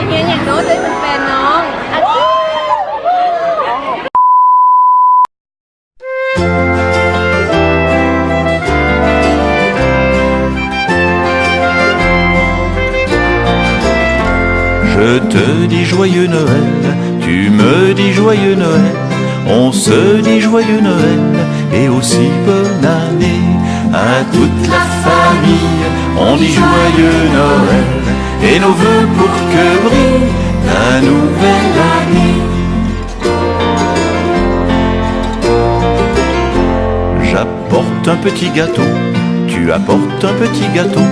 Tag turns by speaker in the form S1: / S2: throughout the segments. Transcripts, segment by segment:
S1: เฮียนอย่างโน้ตเลยเป็นแฟนน้อง
S2: Je te dis joyeux Noël, tu me dis joyeux Noël, on se dit joyeux Noël et aussi bonne année à toute la famille. On dit joyeux Noël et nos vœux pour que brille la nouvelle année. J'apporte un petit gâteau, tu apportes un petit gâteau,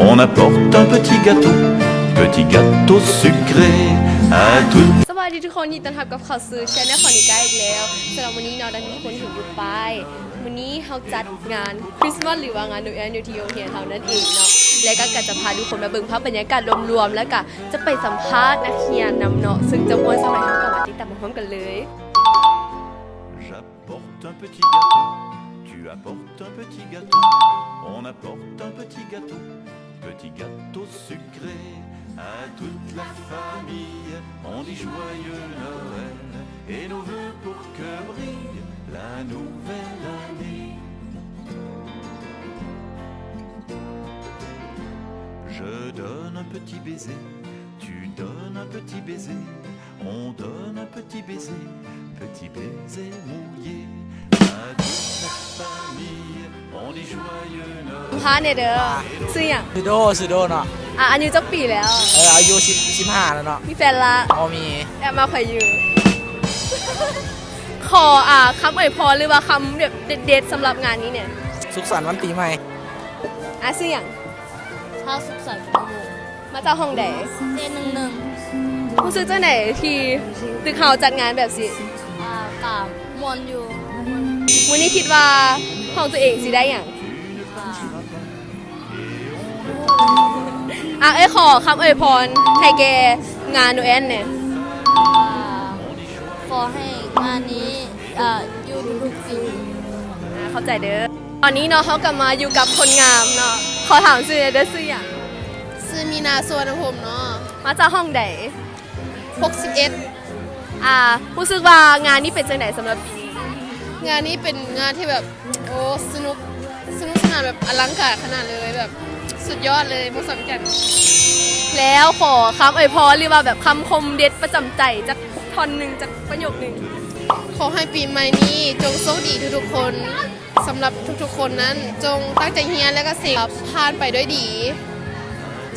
S2: on apporte un petit gâteau sucré à toute
S1: สวัสดีทุกคนยินดีต้อนรับกับข่าวสื่อชาแนลของนิก้าอีกแล้วสำหรับวันนี้เนาะดังที่ทุกคนเห็นอยู่ไปวันนี้เราจัดงานคริสต์มาสหรือว่างานโนเอลอยู่ที่โรงเรียนเรานั่นเองเนาะและก็จะพาทุกคนมาเบิ่งภาพบรรยากาศรวมๆแล้วก็จะไปสัมภาษณ์นักเรียนนำเนาะซึ่งจะม่วนสมัยเรากับมาติดตามพร้อมกันเลย
S2: J'apporte un petit gâteau, tu apportes un petit gâteau, on apporte un petit gâteau sucré à toute la famille. On dit joyeux Noël et nos vœux pour que brille la nouvelle année. Je donne un petit baiser, tu donnes un petit baiser, on donne un petit baiser mouillé à toute la famille. On dit joyeux Noël.
S1: พาเนี่ยเด้อซื้ออย่าง
S3: สุโดเนาะ
S1: อายุจักปีแล้ว
S3: อายุ15แล้วเนาะ
S1: มีแฟนละ
S3: อ๋อมี
S1: แอบมาคอยอยู่ ขอคำอวยพรหรือว่าคำแบบเด็ดๆสำหรับงานนี้เนี่ย
S3: สุขสันต์วันปีใหม่
S1: ซื้ออย่าง
S4: ข้าวสุกสันต์ประมูล
S1: มาจากห้องใด
S4: เจนหนึ่ง
S1: ผู้ซื้อเจ้าไหนที่ตึกเฮาจัดงานแบบสิ
S4: กาบมวนอยู่
S1: วันนี้คิดว่าห้องตัวเองสิได้อย่างขอคำอวยพรให้แกงานโนเอลเนี่ย
S4: ขอให้งานนี้อยู่ทุกๆปี
S1: เข้าใจเด้อตอนนี้เนาะเขากลับมาอยู่กับคนงามเนาะขอถามซื้อเด้อซื้ออย่าง
S5: ซื้อมีนาสวนผมเนาะ
S1: มาจากห้องใด
S5: 61
S1: รู้สึกว่างานนี้เป็นจังไหนสำหรับปีนี้
S5: งานนี้เป็นงานที่แบบโอ้สนุกสนานแบบอลังการขนาดเลยแบบสุดยอดเลยมุกสัมจัน
S1: แล้วขอคำอวยพรหรือว่าแบบคำคมเด็ดประจำใจจากท่อนหนึ่งจากประโยคหนึ่ง
S5: ขอให้ปีใหม่นี้จงโชคดีทุกๆคนสำหรับทุกๆคนนั้นจงตั้งใจเรียนและก็สิ่งผ่านไปด้วยดี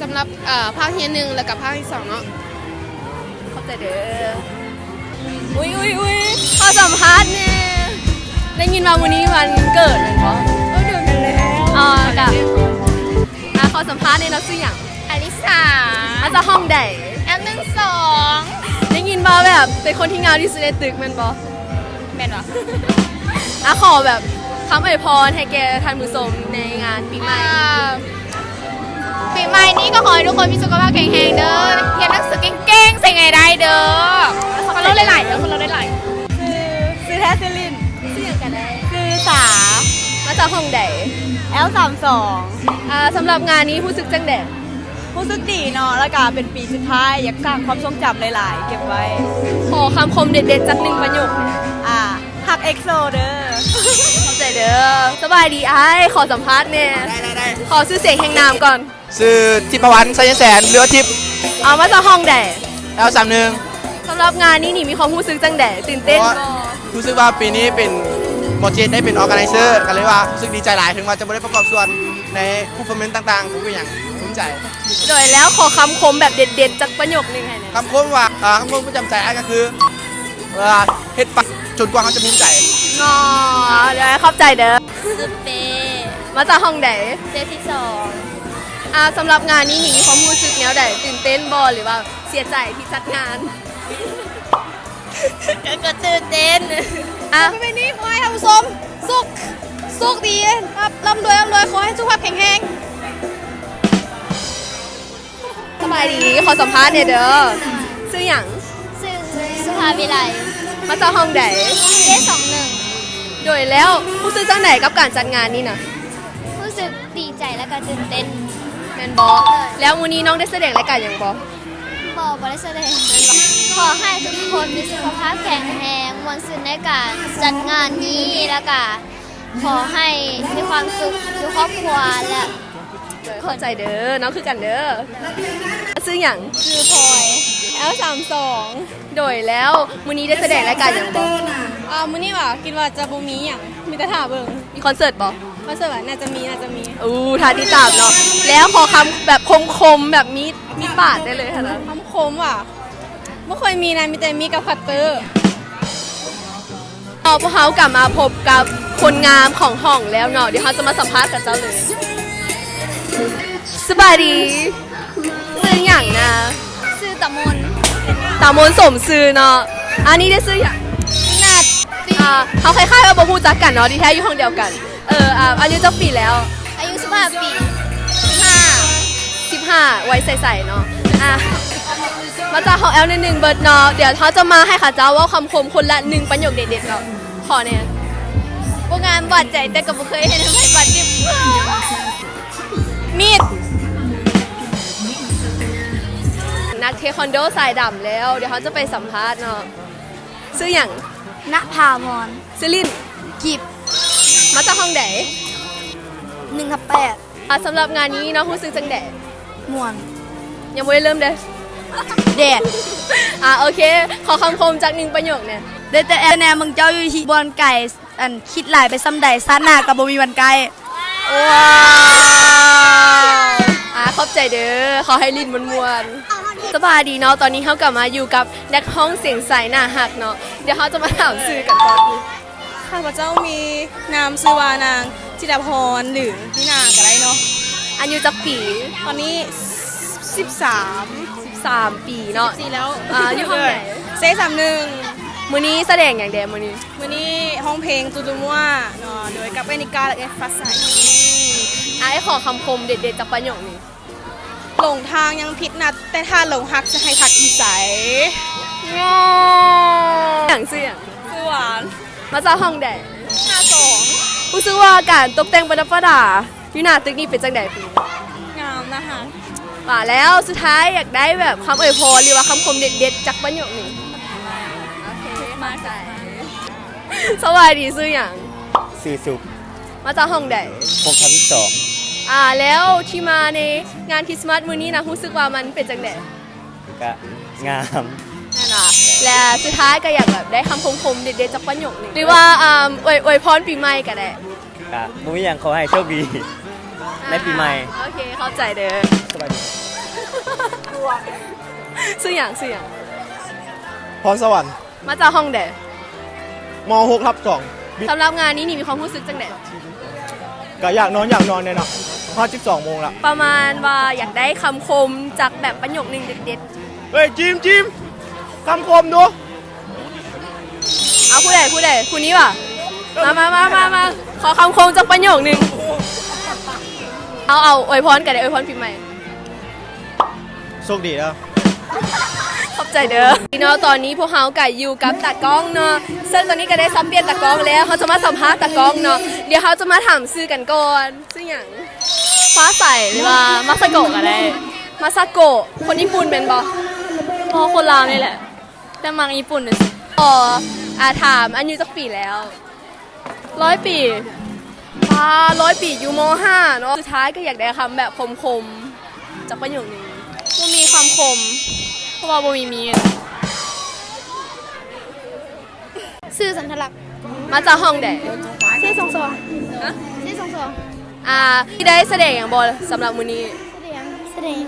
S5: สำหรับภาคเรียน1แล้วกับภาคที่2เนาะ
S1: เข้าใจเด้ออุ้ยขอสัมภาษณ์เนี่ยได้ยินมาวันนี้วันเกิดเลยเหรอเดือนกันแล้วกับขอสัมภาษณ์เนี่ยเราซื้ออย่าง
S4: อลิสา
S1: อาจจะห้องใด
S4: L12
S1: ได้ยินมาแบบเป็นคนที่งามที่สุดในตึกแมันบอ
S4: แม่นเหรอ
S1: ขอแบบคำอวยพรให้แกท่านผู้ชมในงานปีใหม่
S4: ปีใหม่นี้ก็ขอให้ทุกคนมีสุขภาพแข็งแรงเด้อเรียนหนังสือเก่งๆใส่ไงได้เด้อคนเราได้หลายเด้อคนเราได้หลาย
S1: ซื้อแท้ซื้อลินซื้ออย่างกันได้ซื้อสามาจากห้องใด
S6: L32
S1: สำหรับงานนี้ผู้สึกจังแดด
S6: รู้สึกดีเนาะแล้วก็เป็นปีสุดท้ายอยากสร้างความทรงจำหลายๆ เก็บไว้
S1: ขอคำคมเด็ดๆจากหนึ่งประโยค
S6: หักเอ็กโซเด้อ
S1: เข้าใจเด้อสบายดีขอสัมภาษณ์เนี่ย
S3: ได้
S1: ขอชื่อเสียงแห่งนามก่อน
S3: ชื่อทิพวรรณไซแสนเรือทิพย์
S1: มาจากห้องใด
S3: L31
S1: สำหรับงานนี้นี่มีความรู้สึกจังแดดตื่นเต้นบ่
S3: รู้สึกว่าปีนี้เป็นโปรเจกต์ได้เป็นออร์แกไนเซอร์กันเลยว่ารู้สึกดีใจหลายถึงว่าจะไม่ได้ประกอบส่วนในคูฟอร์เมนต์ต่างๆผมก็อย่างภูมิใจ
S1: โดยแล้วขอคำคมแบบเด็ดๆจากประโยคนึงให้หน่อย
S3: คำคมว่าคำคมประจำใจก็คือเฮ็ดปักจนกว่าเขาจะภูมิใจ
S1: เดี๋ยวเข้าใจเด้อ
S4: สุดเป
S1: มาจากห้องใด
S4: เจนที่2
S1: สำหรับงานนี้นี่มีความรู้สึกแนวใดตื่นเต้นบ่หรือว่าเสียใจที่จัดงาน
S4: ก็ตื่นเต้น
S5: ปีนี้ขอให้ท่านผู้ชมสุขดีครับร่ำรวยขอให้สุขภาพแข็งแรง
S1: สบายดีขอสัมภาษณ์เนี่ยเด้อซื้ออย่าง
S4: ซึ่งสุภาวิไล
S1: มาจากห้องใด
S4: เจ21
S1: โดยแล้วรู้สึกจังไหนกับการจัดงานนี่นะ
S4: รู้สึกดีใจและก็ตื่นเต้น
S1: แมนบอแล้ววันนี้น้องได้แสดงรายการอย่างบอ
S7: บ่ได้แสดงขอให้ทุกคนมีสุขภาพแข็งแรงมวลซื่นในการจัดงานนี้แล้วก็ขอให้มีความสุขอยู่ครอบครัวและ
S1: เข้าใจเด้อน้องคือกันเด้อซื้ออย่าง
S7: คือพลอย
S1: L32 โดยแล้วมื้อนี้ได้แสดงรายการอย่างบ่
S5: มื้อนี้ว่าคิดว่าจะบ่มีหยังมีแต่ท่าเบิ่ง
S1: มีคอนเสิร์ตบ่
S5: คอนเสิร์ตว่าน่าจะมี
S1: ทาที่ตามเนาะแล้วขอคำแบบคมๆแบบมีปาดได้เลยค่ะนะ
S5: คำคมว่ะบ่เคยมีนะมีแต่มีกับคัตเตอร์
S1: พวกเขากลับมาพบกับคนงามของห้องแล้วเนาะเดี๋ยวเขาจะมาสัมภาษณ์กับเจ้าเลยสบายดีซื้ออย่างนะ
S7: ชื่อตะมน
S1: ตามนสมซื้อเนาะอันนี้ได้ซื้ออย่าง
S7: นัด
S1: เขาคล้ายๆว่าบ่ฮู้จักกันเนาะที่แท้อยู่ห้องเดียวกันอายุจักปีแล้ว
S7: อายุ15 ปี
S1: 15ไว้ใส่ๆเนาะมาจากห้องแอลใน1เบิร์ดเนาะเดี๋ยวเขาจะมาให้ค่ะเจ้าว่าคำคมคนละ1ประโยคเด็ดๆเนาะขอเนี่ย
S7: บ่งานบาดใจแต่ก็บ่เคยเห็นใครบาดเจ็บ
S1: มีดนักเทควันโดสายดำแล้วเดี๋ยวเขาจะไปสัมภาษณ์เนาะซื้ออย่าง
S7: ณภามอน
S1: ซื้อลิน
S7: กีบ
S1: มาจากห้องไหน
S7: 1/8
S1: สำหรับงานนี้เนาะรู้สึกจังแดด
S7: ม่วน
S1: ยังไม่ได้เริ่มเด้
S7: แดด
S1: โอเคขอคำคมจาก1ประโยคเนี่ย
S6: ได้แต่แนวมึงเจ้าอยู่ที่บอนไก่อันคิดหลายไปซ้ำใดซาหน้ากับบ่มีวันไก่
S1: ว้าวขอบใจเด้อขอให้ลินมวนๆสบายดีเนาะตอนนี้เขากลับมาอยู่กับนักห้องเสียงใสหน้าหักเนาะเดี๋ยวเขาจะมาถามสื่อกันก่อน
S5: ข้าพเจ้ามีนามชื่อว่านางจิตรพรหรือพี่นางก็ได้เนาะ
S1: อายุจักปี
S5: ตอนนี้13
S1: ปีเนาะ
S5: 4แล้ว
S1: อยู่ห้องไหน
S5: เซ31
S1: มื้อนี้แสดงอย่างเดมื้อนี้
S5: วันนี้ห้องเพลงตูตูมัวเนาะโดยกับเอนิกาและเอฟฟ้าใส
S1: ไอ้ขอคำคมเด็ดๆจากประโยคนี้
S5: หลงทางยังผิดนัดแต่ถ้าหลงฮักจะให้พักอีใส
S1: อย่างเสียง
S5: คือหวาน
S1: มาจากห้องใด
S5: 52
S1: รู้สึกว่าการตกแต่งประดับประดาอยู่หน้าตึกนี้เป็นจังใดปี
S5: งามนะคะ
S1: แล้วสุดท้ายอยากได้แบบคำอวยพรหรือว่าคำคมเด็ดๆจากประโยคนี้โอเคมาใจสวัสดีซื้ออย่าง
S8: สื่อสุข
S1: มาจากห้องใด
S8: 6/12
S1: แล้วที่มาในงานคริสต์มาสมื้อนี้นะรู้สึกว่ามันเป็นจังใด
S8: ก็งาม
S1: นั่นน่ะและสุดท้ายก็อยากแบบได้คำคมๆเด็ดๆจากประโยคนี้หรือว่าอวยพรปีใหม่ก็ได้
S8: ก็บ่มีหยังขอให้โชคดีในปีใหม่
S1: โอเคเข้าใจเด้อ
S8: สบายดี
S1: ซื้ออย่าง
S3: พรสวรรค์
S1: มาจากห้องใด
S3: ม6/2
S1: สำหรับงานนี้นี่มีความรู้สึกจังใด
S3: ก็อยากนอนเนี่ยเนาะพอ12 โมงละ
S1: ประมาณว่าอยากได้คำคมจากแบบประโยคนึงเด็ด
S3: เฮ้ยจิมคำคมดู
S1: ๆเอาผู้ใดผู้นี้ว่ะมาขอคำคมจากประโยคนึงเอาอวยพรกันได้อวยพรปีใหม่
S3: โชคดีแล้ว
S1: ขอบใจเด้อเนาะตอนนี้พวกเฮาก็อยู่กับตากล้องเนาะซึ่งตอนนี้ก็ได้ซับเปลี่ยนตากล้องแล้วเขาจะมาสัมภาษณ์ตากล้องเนาะเดี๋ยวเขาจะมาถามชื่อกันก่อนชื่อหยังฟ้าใสหรือว่ามาซาโกะก็ได้มาซาโกะคนญี่ปุ่นเป็นบ่คนลาวนี่แหละแต่มังญี่ปุ่นสิถามอายุจักปีแล้ว100 ปี100 ปีอยู่ม.5 เนาะสุดท้ายก็อยากได้คำแบบคมๆจากประโยคนี้บ่มีคำคมเพราะว่าบ่มี
S7: ชื่อสันทลักษณ์
S1: มาจากห้องใด
S7: ชื่อสองสอง
S1: ฮะ
S7: ชื่อสองสอง
S1: ที่ได้แสดงอย่างบ่สำหรับมื้อนี้
S7: แสดง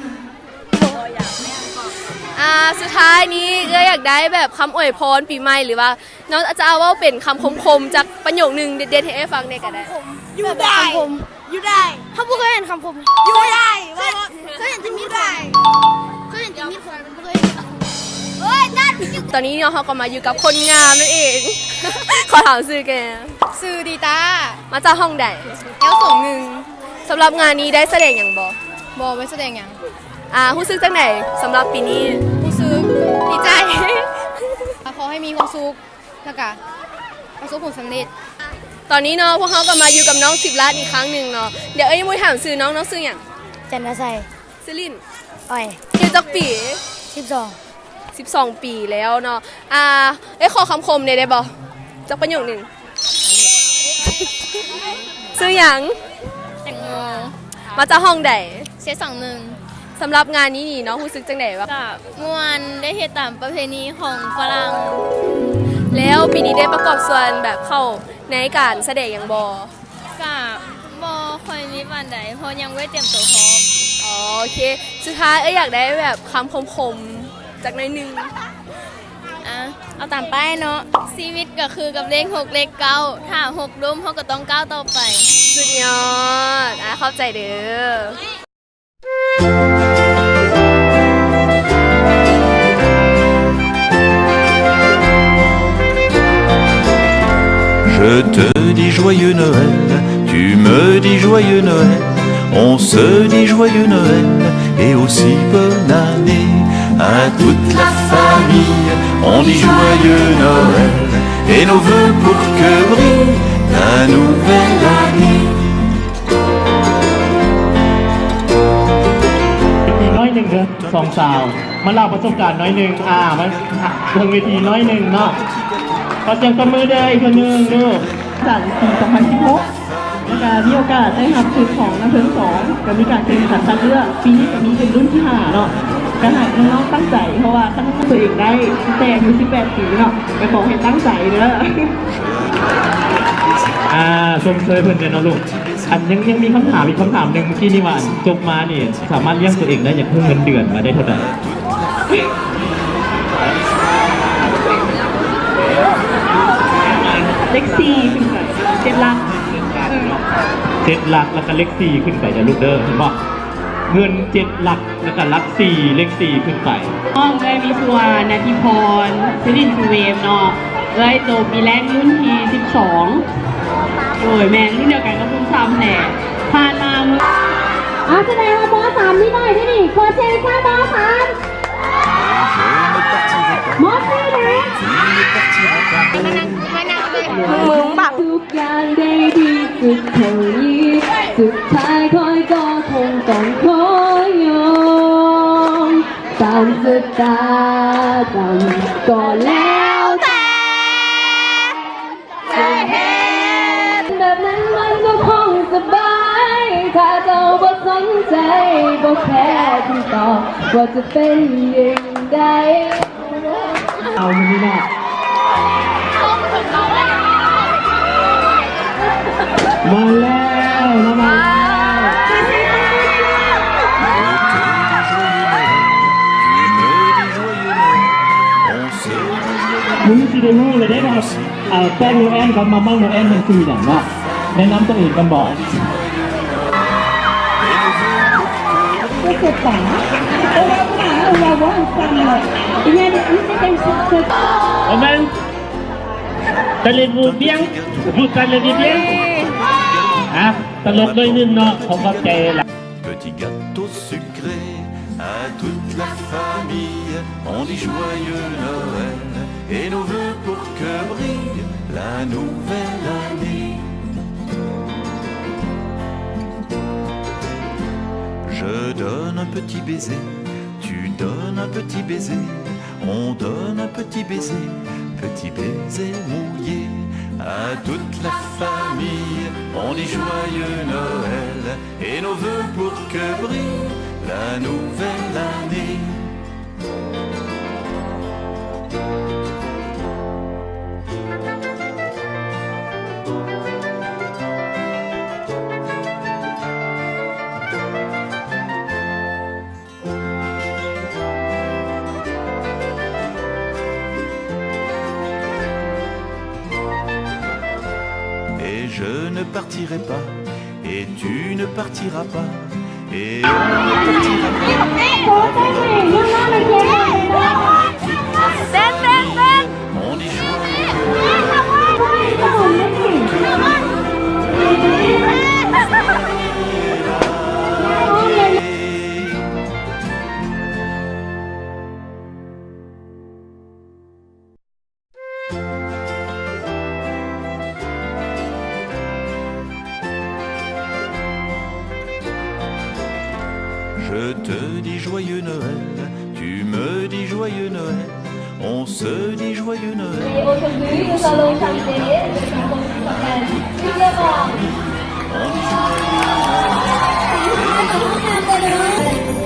S1: สุดท้ายนี้ก็อยากได้แบบคำอวยพรปีใหม่หรือว่าน้องจะเอาว่าเป็นคำคมๆจากประโยคนึงเด็ดๆให้ฟังได้ก็ได้
S7: อยู่ได้คำคมอยู่ได้เขาบ่เคยเห็นคำคมอยู่ได้เคยเห็นจะมีได้เคยเห็นจะมีคนเคยเห็นเฮ้ยนั่น
S1: ตอนนี้เนาะเขาก็มาอยู่กับคนงามนั่นเอง ขอถามชื่อแก
S5: ชื่อดีตา
S1: มาจากห้องใด
S5: L21
S1: สำหรับงานนี้ได้แสดงอย่างบ่
S5: บ่ไม่แสดงหยัง
S1: รู้สึกจังไหนสำหรับปีนี้
S5: รู้สึกดีใจ ขอให้มีความสุขแล้วก็ประสบผลสำเร็จ
S1: ตอนนี้เนาะพวกเขาก็มาอยู่กับน้อง10 ล้านอีกครั้งหนึ่งเนาะเดี๋ยวยังไม่ถามชื่อน้องชื่ออย่าง
S7: จันทร์ใส่
S1: ซิลิน
S7: อ้อย
S1: อยู่จักปี 12 ปีแล้วเนาะขอคำคมหน่อยได้บ่จักประโยคหนึ่งซื้อหยัง
S7: แตงโม
S1: มาจากห้องใด
S7: เซต21
S1: สำหรับงานนี้นี่เนาะรู้สึกจังได๋วะ
S7: กับม่วนได้เฮ็ดตามประเพณีของฝรั่ง
S1: แล้วปีนี้ได้ประกอบส่วนแบบเข้าในการแสดงหยังบ่
S7: กับบ่ค่อยมีปานใดเพราะยังไม่เตรียมตัวพร้อม
S1: อ๋อโอเคสุดท้ายอยากได้แบบคำคมๆจากหน่อยหนึง
S7: เอาตามป้ายเนาะชีวิตก็คือกับเลข6เลข9ถ้า6ล้มเฮาก็ต้องก้าวต่อไป
S1: สุดยอดเข้าใจเด้อ
S2: Je te dis joyeux Noël, tu me dis joyeux Noël, on se dit joyeux Noël et aussi bonne année à toute la famille. On dit joyeux Noël et nos vœux pour que brille la nouvelle année.
S9: อีกน้อยหนึ่งเด้อสองสาวมาเล่าประสบการณ์น้อยหนึ่งมันเพิ่งเวทีน้อยหนึ่งเนาะขอเสียงตบมือเด้ออีกคนหนึ่งดูจากปี2016แล้วก็มีโอกาสได้รับชุดของน้ำเพิ่ง2ก็มีการแข่งขันคัดเลือกปีนี้ก็มีเป็นรุ่นที่5เนาะก็ให้น้องๆตั้งใจเพราะว่าตั้งตัวเองได้แต่อายุ18 ปีเนาะไปขอให้ตั้งใจเด้อชมเชยเพื่อนเนาะลูกอันยังมีคำถามอีกคำถามหนึ่งเมื่อกี้นี่ว่าจบมานี่สามารถเลี้ยงตัวเองได้อย่างเพิ่งเงินเดือนมาได้เท่าไหร่เลข4ขึ้นไป7 หลัก7 หลักแล้วก็เลข4ขึ้นไปจะลูกเด้อเห็นป่ะเงิน7 หลักแล้วก็หลัก4เลข4ขึ้นไปห้องได้มีส่วนนาทีพรซิลินทูเวฟเนาะเลยโตปีแรกรุ่นที่12โอ้ยแม่รุ่นเดียวกันก็เพิ่ง3แหน่ผ่านมามือ
S10: แสดงว่าบอสามนี่หน่อยได้ดิขอเชิญค่ะบอสามมอสซี่นะ
S1: มึงแบบ
S10: ทุกอย่างได้ดีสุดเท่านี้สุดท้ายคอยก็คงต้องขอยอมตามสตาร์ดำก็แล้วแต่จะเห็นแบบนั้นมันก็คงสบายถ้าเจ้าบ่สนใจบ่แค่ที่ตอบว่าจะเป็นอย่างใด
S9: เอามันนี่แน่มาแล้วมามึงสิได้รู้เลยได้ป่ะแป้งโนแอนกับมาม่าโนแอนมันคืออย่างเนาะแนะนำตัวเองกันบอก
S10: ก็เกิดป่าเราว่าฟังเลยเนี่ยนี่จะเป็นสุด
S9: Amen. Allez-vous bien? Vous allez bien? Ah, t'as l'ordre non, on va faire là.
S2: Petit gâteau sucré à toute la famille, on dit joyeux Noël et nos vœux pour que brille la nouvelle année. Je donne un petit baiser, tu donnes un petit baiser, on donne un petit baiser mouillé à toute la famille. On dit joyeux Noël et nos vœux pour que brille la nouvelle année. Et je ne partirai pas, et tu ne partiras pas, et on ne partira pas. On dit Je te dis joyeux Noël, Tu me dis joyeux Noël, on se dit joyeux Noël.
S10: Et aujourd'hui, nous allons chanter une chanson qui s'appelle Vive le monde.
S2: On dit joyeux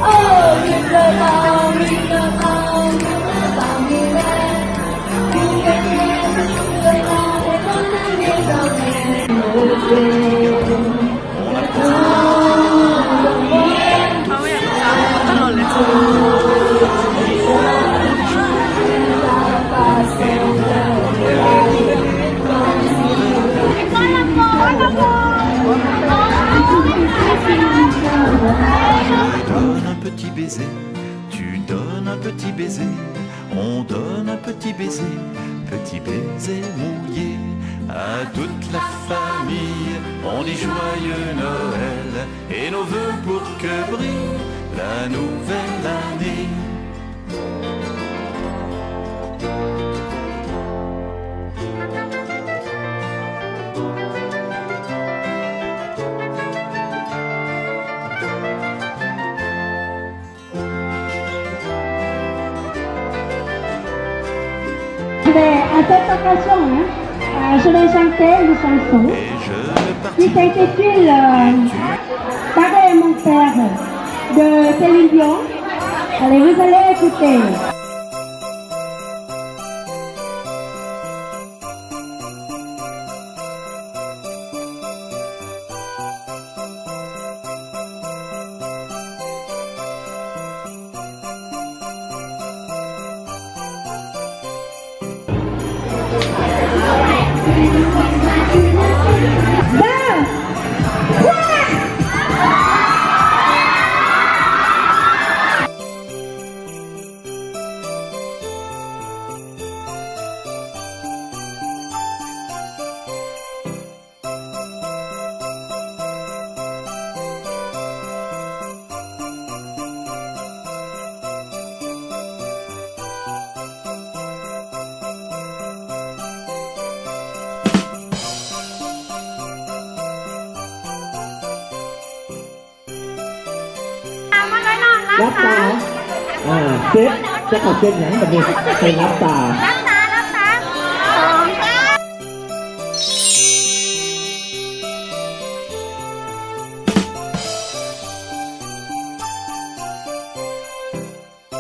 S10: Oh, vive le monde, vive le monde, vive le
S2: Je donne un petit baiser, tu donnes un petit baiser, on donne un petit baiser mouillé à toute la famille. On dit joyeux Noël et nos vœux pour que brille la nouvelle année.
S10: À cette occasion, je vais chanter une chanson qui s'intitule Papa et mon père de Céline Dion. Allez, vous allez écouter.
S9: รับตาเซ็ตจะขอเซ็ตอย่างแบบนี้เป็นรับตา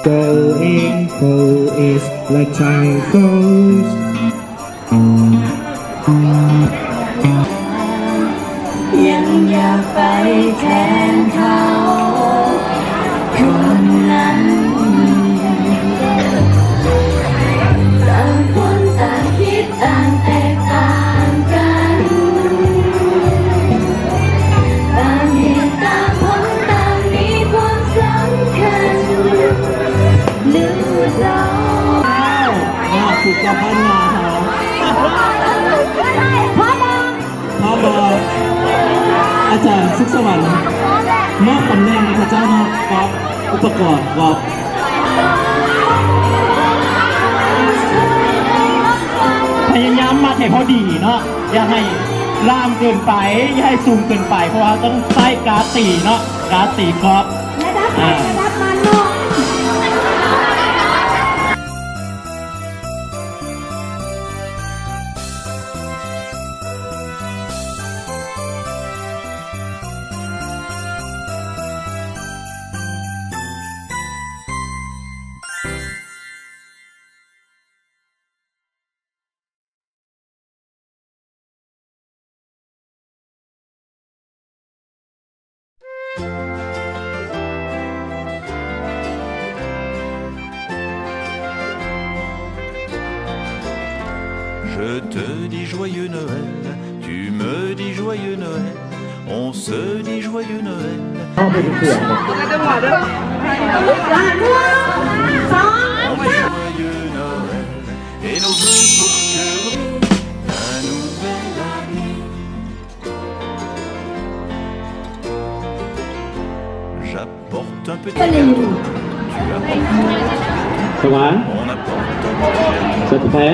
S11: Going for is like time goes.
S10: ยังอยากไปแทนเขาคนนั้นต่างคนต่างคิดต่างแตกต่างกันต่างเหตุต่างผลต่างมีความสำคัญหรือเรา
S9: ถูกกับพันงาเขาพอบอกอาจารย์สุขสวรรค์มอบตำแหน่งพระเจ้ามอบอุปกรณ์บอกพยายามมาให้พอดีเนาะอย่าให้ล่ามเกินไปอย่าให้สูงเกินไปเพราะว่าต้องใช้การตีเนาะการตีกอล์ฟ
S2: Je te dis joyeux Noël, tu me dis joyeux Noël, on se dit joyeux Noël. On dit joyeux Noël et nos vœux pour que brille la nouvelle année. J'apporte un petit gâteau, tu apportes, on apporte un petit gâteau.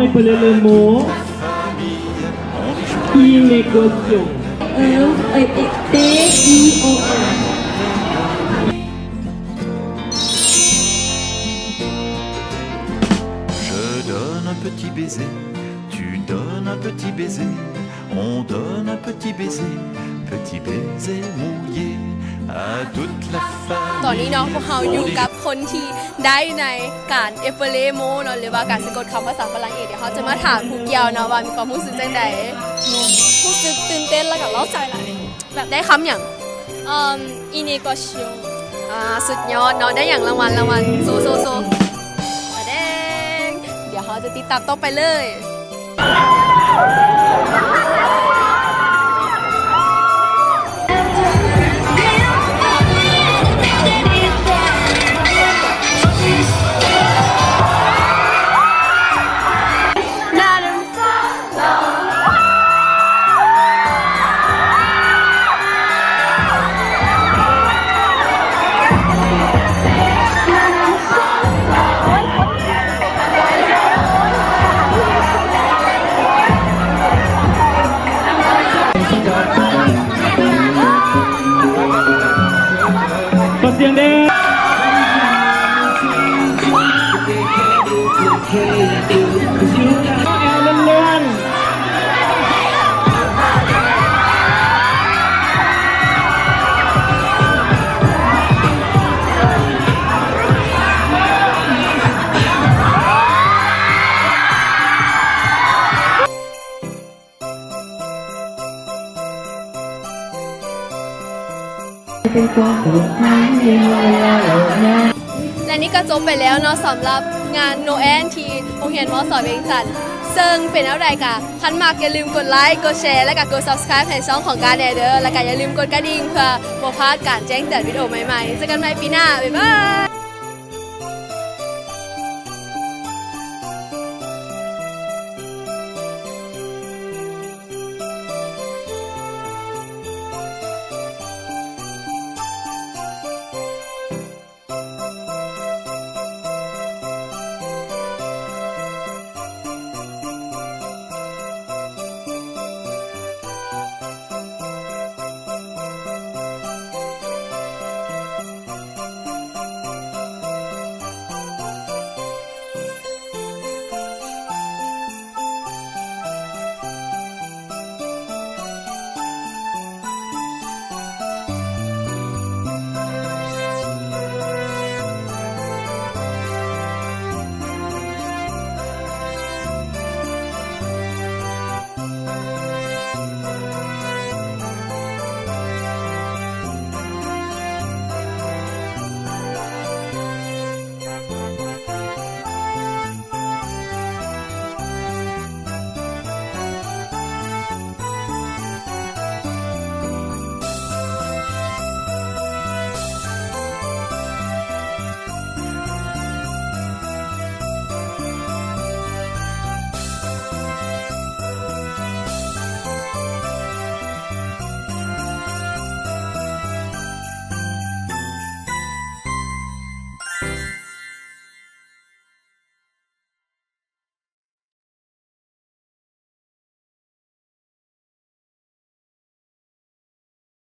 S9: Le mot inégociation.
S10: T-I-O-N
S2: petit baiser, on donne un petit baiser mouillé à toute la
S1: ตอนนี้
S2: famille.
S1: เนาะพวกเราอยู่กับคนที่ได้ในการเอเฟเลโมเนาะหรือว่าการสะกดคำภาษาฝรั่งเศสเดี๋ยวเขาจะมาถามผู้เกี่ยวเนาะว่ามีความรู้สึกจังใด
S4: รู้สึกตื่นเต้นแล้วก็เล้าใจหลาย
S1: แบบได้คำอย่าง
S4: อินิโกชิโอ
S1: สุดยอดเนาะได้อย่างรางวัลโซมาแดงเดี๋ยวเขาจะติดตามต่อไปเลย
S9: ขอเสียงเด้อแอลเลื่อน
S1: และนี่ก็จบไปแล้วเนาะสำหรับงานโนแอนที่โรงเรียนมอสอยเวียงจันทร์ซึ่งเป็นอะไรกะคันมากอย่าลืมกดไลค์กดแชร์และก็กด subscribe ให้ช่องของการแนเดอร์และก็อย่าลืมกดกระดิ่งเพื่อบ่พลาดการแจ้งเตือนวิดีโอใหม่ๆเจอกันใหม่ปีหน้าบ๊ายบาย